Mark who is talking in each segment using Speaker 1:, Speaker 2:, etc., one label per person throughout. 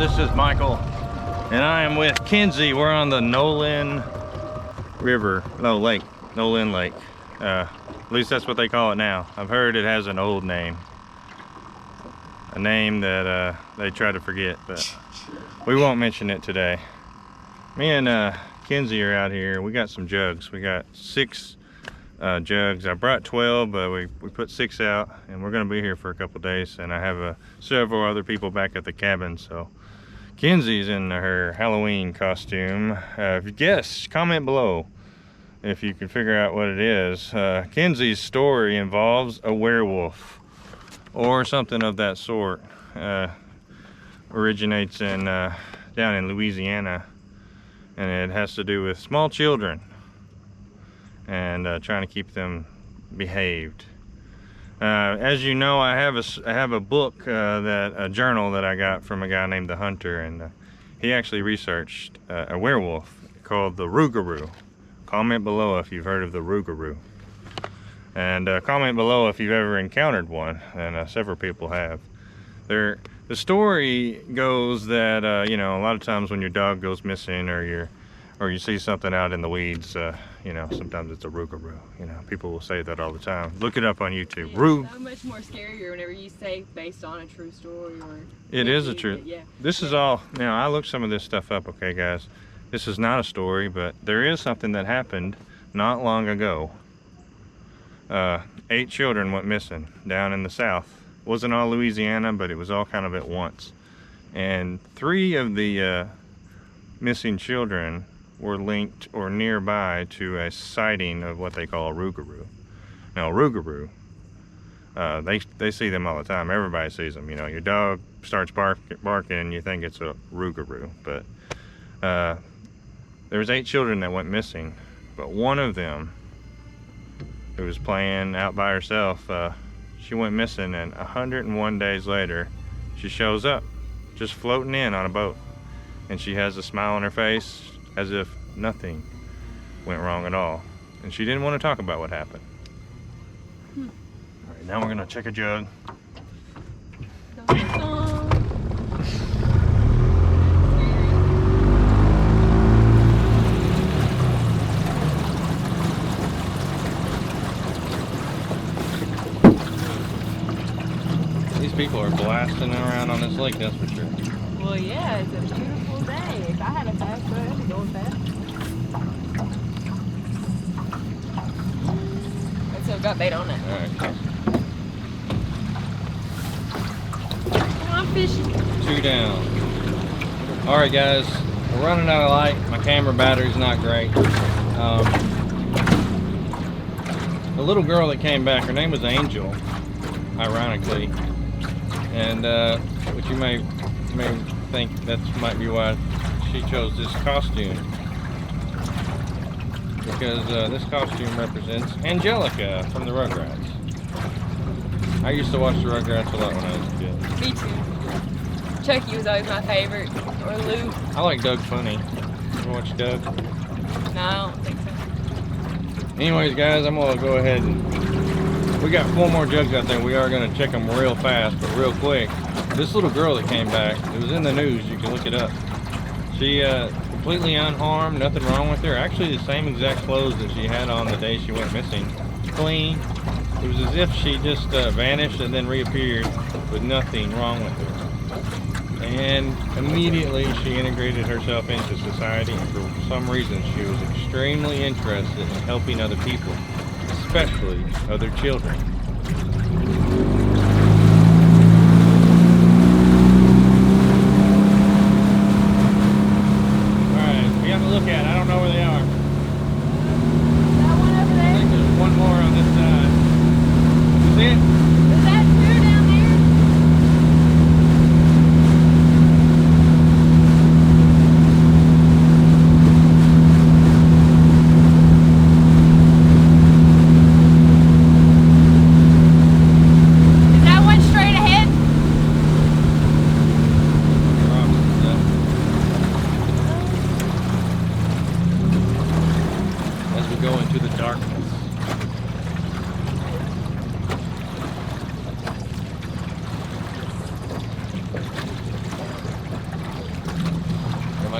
Speaker 1: this is Michael, and I am with Kenzie. We're on the Nolan River, no, lake, Nolan Lake. At least that's what they call it now. I've heard it has an old name. A name that they try to forget, but we won't mention it today. Me and Kenzie are out here. We got some jugs. We got 6 jugs. I brought 12, but we put 6 out, and we're gonna be here for a couple days. And I have several other people back at the cabin. So Kenzie's in her Halloween costume. If you guess, comment below if you can figure out what it is. Kenzie's story involves a werewolf or something of that sort. Originates in down in Louisiana, and it has to do with small children and trying to keep them behaved. As you know, I have a book, a journal that I got from a guy named the Hunter, and he actually researched a werewolf called the Rougarou. Comment below if you've heard of the Rougarou, and comment below if you've ever encountered one, and several people have. The story goes that you know, a lot of times when your dog goes missing, or you see something out in the weeds, you know, sometimes it's a Rougarou. You know, people will say that all the time. Look it up on YouTube.
Speaker 2: Yeah, so much more scarier whenever you say based on a true story or.
Speaker 1: It is a true. Yeah. This is all. Now I looked some of this stuff up. Okay, guys, this is not a story, but there is something that happened not long ago. 8 children went missing down in the south. Wasn't all Louisiana, but it was all kind of at once. And 3 of the missing children were linked or nearby to a sighting of what they call a Rougarou. Now, a Rougarou, they see them all the time. Everybody sees them. You know, your dog starts barking, you think it's a Rougarou. But there was 8 children that went missing, but one of them, who was playing out by herself, she went missing, and 101 days later, she shows up, just floating in on a boat. And she has a smile on her face, as if nothing went wrong at all. And she didn't want to talk about what happened. All right, now we're gonna check a jug. These people are blasting around on this lake, that's for sure.
Speaker 2: Well, yeah, it's a beautiful day. If I had a fast boat, I'd be going fast. Let's still got bait on it.
Speaker 1: All right.
Speaker 2: Come on, fishing.
Speaker 1: 2 down. All right, guys, we're running out of light. My camera battery's not great. The little girl that came back, her name was Angel, ironically. And what you may think that might be why she chose this costume, because this costume represents Angelica from the Rugrats. I used to watch the Rugrats a lot when I was a kid.
Speaker 2: Me too. Chucky was always my favorite, or Lou.
Speaker 1: I like Doug Funny. You ever watch Doug?
Speaker 2: No, I don't think so.
Speaker 1: Anyways, guys, I'm gonna go ahead and we got 4 more jugs out there. We are gonna check them real fast, but real quick. This little girl that came back, it was in the news, you can look it up. She completely unharmed, nothing wrong with her. Actually the same exact clothes that she had on the day she went missing. Clean. It was as if she just vanished and then reappeared with nothing wrong with her. And immediately she integrated herself into society, and for some reason she was extremely interested in helping other people, especially other children. Look at it. I don't know where they are.
Speaker 2: That one over there?
Speaker 1: I think there's 1 more on this side. You see it?
Speaker 2: Is that 2 down there? Is that one straight ahead?
Speaker 1: Go into the darkness.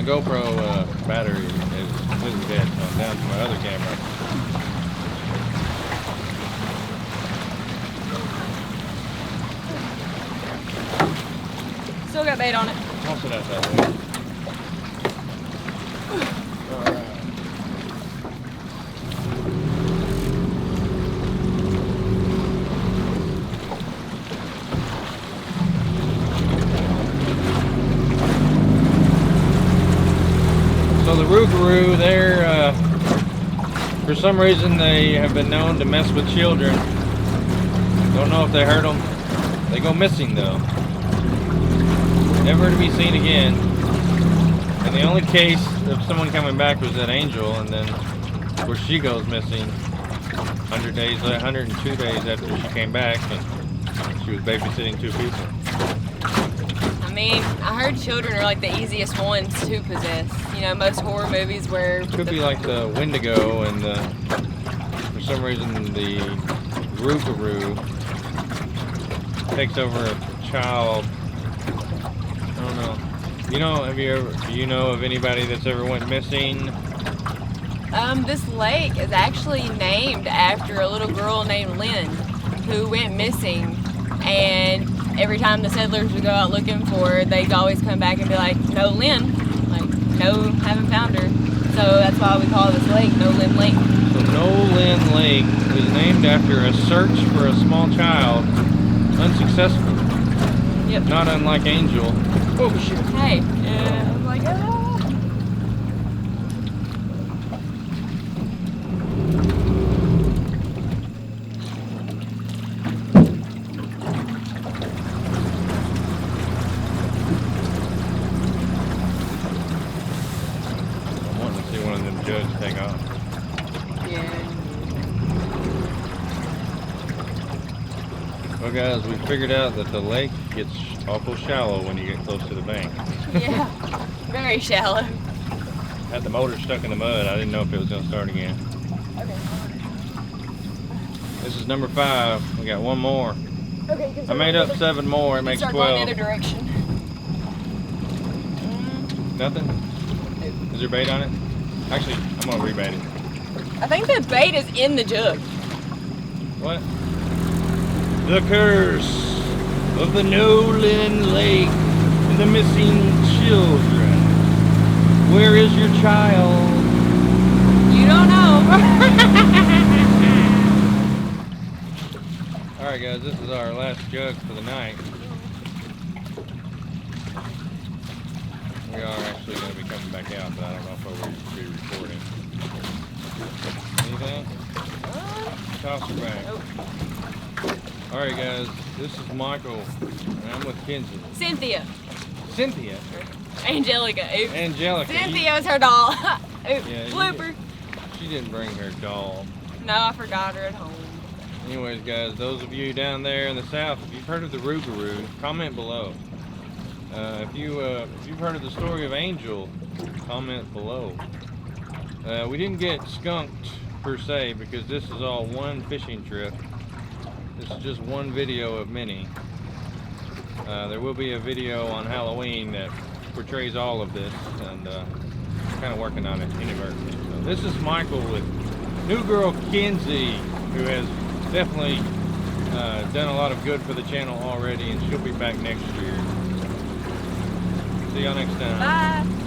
Speaker 1: My GoPro battery is completely dead, so I'm down to my other camera.
Speaker 2: Still got bait on it.
Speaker 1: Toss it out that way. Alright. So the Rougarou, they're, for some reason they have been known to mess with children. Don't know if they hurt them. They go missing though. Never to be seen again. And the only case of someone coming back was that Angel, and then of course she goes missing 102 days after she came back, and she was babysitting 2 people.
Speaker 2: I mean, I heard children are like the easiest ones to possess. You know, most horror movies where
Speaker 1: It could be like the Wendigo, and for some reason the Rougarou takes over a child. I don't know. Do you know of anybody that's ever went missing?
Speaker 2: This lake is actually named after a little girl named Lynn who went missing, and every time the settlers would go out looking for her, they'd always come back and be like, "No Lynn," like, "No, haven't found her." So that's why we call this lake No Lynn Lake.
Speaker 1: So No Lynn Lake was named after a search for a small child, unsuccessful.
Speaker 2: Yep.
Speaker 1: Not unlike Angel. Oh shit.
Speaker 2: Hey, I was like, ah.
Speaker 1: I'm wanting to see one of them jugs take off.
Speaker 2: Yeah.
Speaker 1: Well guys, we figured out that the lake gets awful shallow when you get close to the bank.
Speaker 2: Yeah, very shallow.
Speaker 1: Had the motor stuck in the mud. I didn't know if it was going to start again.
Speaker 2: Okay.
Speaker 1: This is number 5. We got one more.
Speaker 2: Okay.
Speaker 1: I made up 7 more. It makes
Speaker 2: Start
Speaker 1: 12.
Speaker 2: going the other direction.
Speaker 1: Nothing? Is there bait on it? Actually, I'm going to rebait it.
Speaker 2: I think the bait is in the jug.
Speaker 1: What? The curse of the No Lynn Lake and the missing children. Where is your child?
Speaker 2: You don't know.
Speaker 1: Alright guys, this is our last jug for the night. We are actually going to be coming back out, but I don't know if we'll be recording. Anything? Toss her back.
Speaker 2: Nope.
Speaker 1: Alright guys, this is Michael, and I'm with Kenzie.
Speaker 2: Cynthia.
Speaker 1: Cynthia?
Speaker 2: Angelica. Oops.
Speaker 1: Angelica.
Speaker 2: Cynthia was her doll. Oops.
Speaker 1: Yeah,
Speaker 2: Blooper.
Speaker 1: She didn't bring her doll.
Speaker 2: No, I forgot her at home.
Speaker 1: Anyways guys, those of you down there in the south, if you've heard of the Rougarou, comment below. If you've heard of the story of Angel, comment below. We didn't get skunked per se because this is all one fishing trip. This is just one video of many. There will be a video on Halloween that portrays all of this, and kind of working on it inadvertently. So this is Michael with new girl Kenzie, who has definitely done a lot of good for the channel already, and she'll be back next year. See y'all next time.
Speaker 2: Bye.